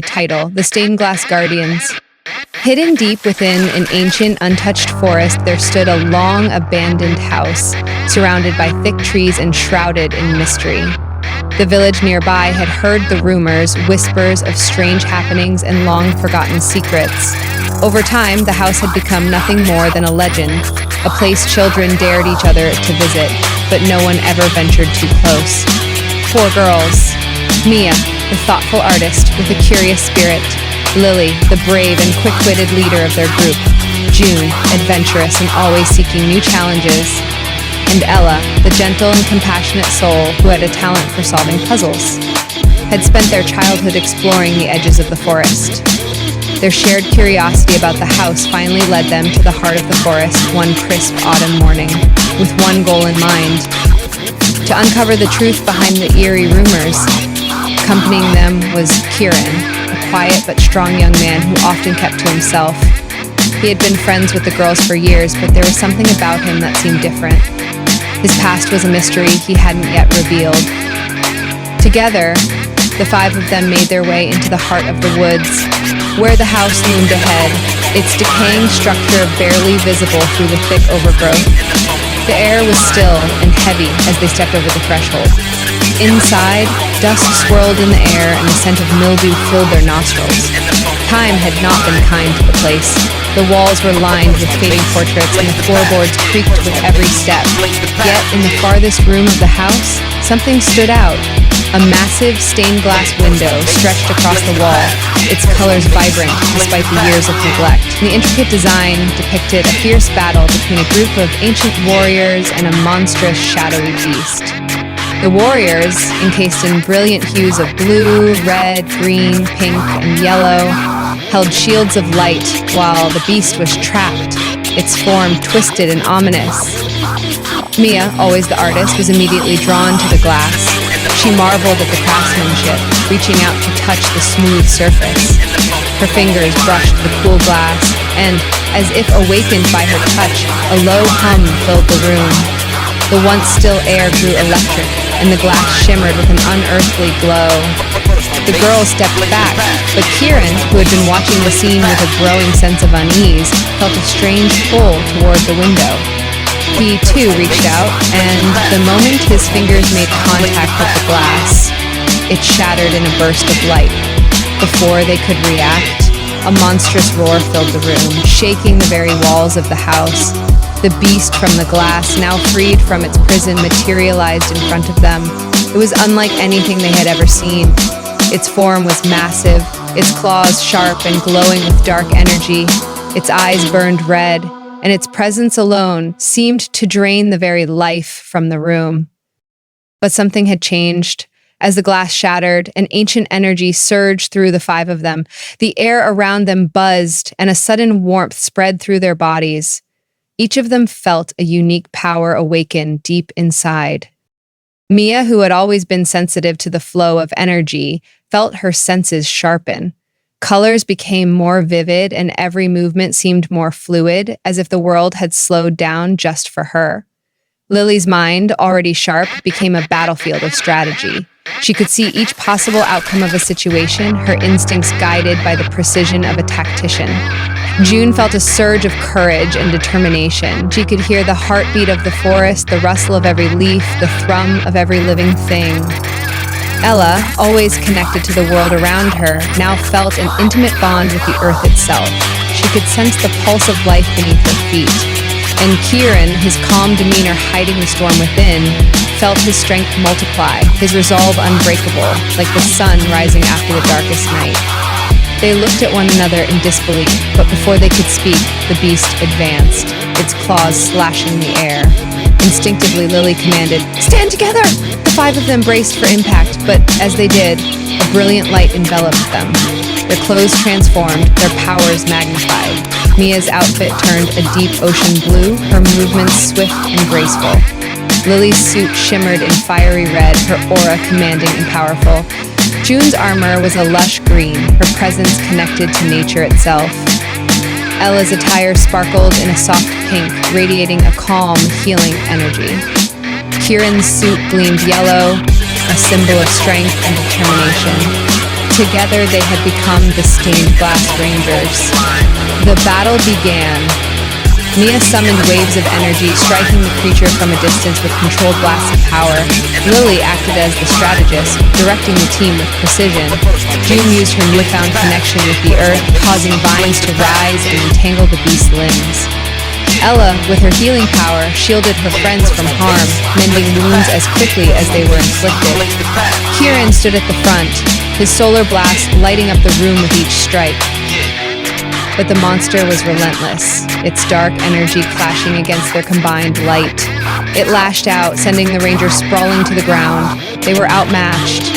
Title, the Stained Glass Guardians. Hidden deep within an ancient, untouched forest, there stood a long, abandoned house, surrounded by thick trees and shrouded in mystery. The village nearby had heard the rumors, whispers of strange happenings and long-forgotten secrets. Over time, the house had become nothing more than a legend, a place children dared each other to visit, but no one ever ventured too close. 4 girls. Mia, the thoughtful artist with a curious spirit. Lily, the brave and quick-witted leader of their group. June, adventurous and always seeking new challenges. And Ella, the gentle and compassionate soul who had a talent for solving puzzles, had spent their childhood exploring the edges of the forest. Their shared curiosity about the house finally led them to the heart of the forest one crisp autumn morning, with one goal in mind: to uncover the truth behind the eerie rumors. Accompanying them was Kieran, a quiet but strong young man who often kept to himself. He had been friends with the girls for years, but there was something about him that seemed different. His past was a mystery he hadn't yet revealed. Together, the 5 of them made their way into the heart of the woods, where the house loomed ahead, its decaying structure barely visible through the thick overgrowth. The air was still and heavy as they stepped over the threshold. Inside, dust swirled in the air and the scent of mildew filled their nostrils. Time had not been kind to the place. The walls were lined with fading portraits and the floorboards creaked with every step. Yet, in the farthest room of the house, something stood out. A massive stained glass window stretched across the wall, its colors vibrant despite the years of neglect. The intricate design depicted a fierce battle between a group of ancient warriors and a monstrous, shadowy beast. The warriors, encased in brilliant hues of blue, red, green, pink, and yellow, held shields of light, while the beast was trapped, its form twisted and ominous. Mia, always the artist, was immediately drawn to the glass. She marveled at the craftsmanship, reaching out to touch the smooth surface. Her fingers brushed the cool glass, and, as if awakened by her touch, a low hum filled the room. The once still air grew electric, and the glass shimmered with an unearthly glow. The girls stepped back, but Kieran, who had been watching the scene with a growing sense of unease, felt a strange pull toward the window. He, too, reached out, and the moment his fingers made contact with the glass, it shattered in a burst of light. Before they could react, a monstrous roar filled the room, shaking the very walls of the house. The beast from the glass, now freed from its prison, materialized in front of them. It was unlike anything they had ever seen. Its form was massive, its claws sharp and glowing with dark energy. Its eyes burned red, and its presence alone seemed to drain the very life from the room. But something had changed. As the glass shattered, an ancient energy surged through the 5 of them. The air around them buzzed, and a sudden warmth spread through their bodies. Each of them felt a unique power awaken deep inside. Mia, who had always been sensitive to the flow of energy, felt her senses sharpen. Colors became more vivid and every movement seemed more fluid, as if the world had slowed down just for her. Lily's mind, already sharp, became a battlefield of strategy. She could see each possible outcome of a situation, her instincts guided by the precision of a tactician. June felt a surge of courage and determination. She could hear the heartbeat of the forest, the rustle of every leaf, the thrum of every living thing. Ella, always connected to the world around her, now felt an intimate bond with the earth itself. She could sense the pulse of life beneath her feet. And Kieran, his calm demeanor hiding the storm within, felt his strength multiply, his resolve unbreakable, like the sun rising after the darkest night. They looked at one another in disbelief, but before they could speak, the beast advanced, its claws slashing the air. Instinctively, Lily commanded, "Stand together!" The 5 of them braced for impact, but as they did, a brilliant light enveloped them. Their clothes transformed, their powers magnified. Mia's outfit turned a deep ocean blue, her movements swift and graceful. Lily's suit shimmered in fiery red, her aura commanding and powerful. June's armor was a lush green, her presence connected to nature itself. Ella's attire sparkled in a soft pink, radiating a calm, healing energy. Kieran's suit gleamed yellow, a symbol of strength and determination. Together they had become the Stained Glass Rangers. The battle began. Mia summoned waves of energy, striking the creature from a distance with controlled blasts of power. Lily acted as the strategist, directing the team with precision. June used her newfound connection with the earth, causing vines to rise and entangle the beast's limbs. Ella, with her healing power, shielded her friends from harm, mending wounds as quickly as they were inflicted. Kieran stood at the front, his solar blast lighting up the room with each strike. But the monster was relentless, its dark energy clashing against their combined light. It lashed out, sending the Rangers sprawling to the ground. They were outmatched,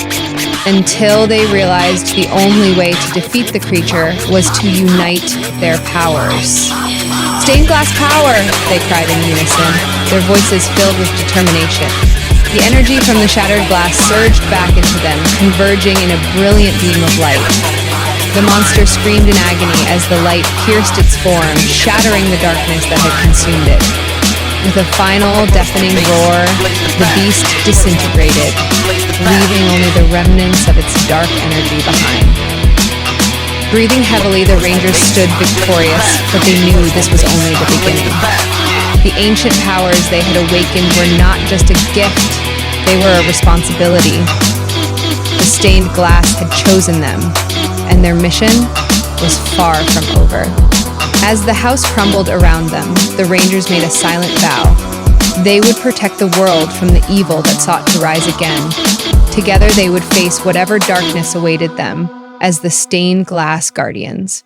until they realized the only way to defeat the creature was to unite their powers. "Stained glass power!" they cried in unison, their voices filled with determination. The energy from the shattered glass surged back into them, converging in a brilliant beam of light. The monster screamed in agony as the light pierced its form, shattering the darkness that had consumed it. With a final deafening roar, the beast disintegrated, leaving only the remnants of its dark energy behind. Breathing heavily, the Rangers stood victorious, but they knew this was only the beginning. The ancient powers they had awakened were not just a gift, they were a responsibility. The stained glass had chosen them, and their mission was far from over. As the house crumbled around them, the Rangers made a silent vow. They would protect the world from the evil that sought to rise again. Together they would face whatever darkness awaited them as the Stained Glass Guardians.